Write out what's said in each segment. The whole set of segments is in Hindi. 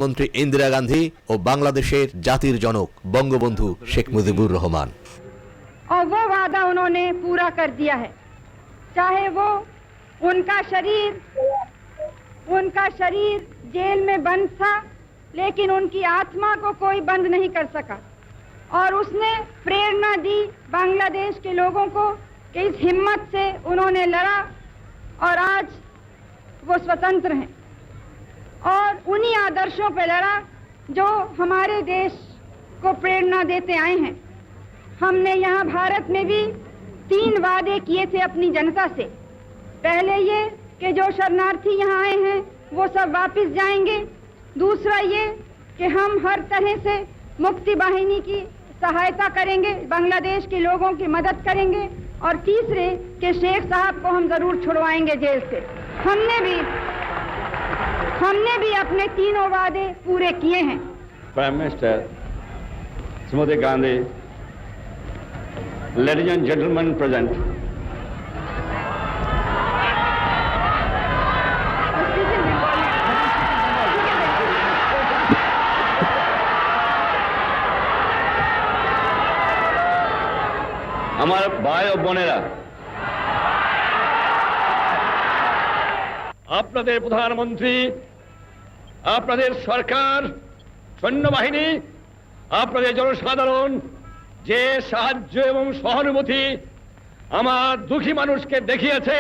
मंत्री इंदिरा गांधी और बांग्लादेशेर जातिर जनक बंगबंधु शेख मुजिबुर रहमान। और वो वादा उन्होंने पूरा कर दिया है, चाहे वो उनका शरीर जेल में बंद था, लेकिन उनकी आत्मा को कोई बंद नहीं कर सका। और उसने प्रेरणा दी बांग्लादेश के लोगों को कि इस हिम्मत से उन्होंने लड़ा और आज वो स्वतंत्र हैं। और उन्हीं आदर्शों पर लड़ा जो हमारे देश को प्रेरणा देते आए हैं। हमने यहाँ भारत में भी 3 वादे किए थे अपनी जनता से। पहले ये कि जो शरणार्थी यहाँ आए हैं वो सब वापस जाएंगे। दूसरा ये कि हम हर तरह से मुक्ति वाहिनी की सहायता करेंगे, बांग्लादेश के लोगों की मदद करेंगे। और तीसरे कि शेख साहब को हम जरूर छुड़वाएंगे जेल से। हमने भी अपने 3 वादे पूरे किए हैं। Prime minister Shrimati Gandhi, ladies and gentleman present, हमारे भाई और बोनेरा, আপনাদের প্রধানমন্ত্রী, আপনাদের সরকার, সৈন্যবাহিনী, আপনাদের জনসাধারণ যে সাহায্য এবং সহানুভূতি আমার দুঃখী মানুষকে দেখিয়েছে,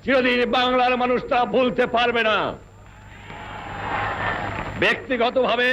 চিরদিন বাংলার মানুষ তা ভুলতে পারবে না। ব্যক্তিগতভাবে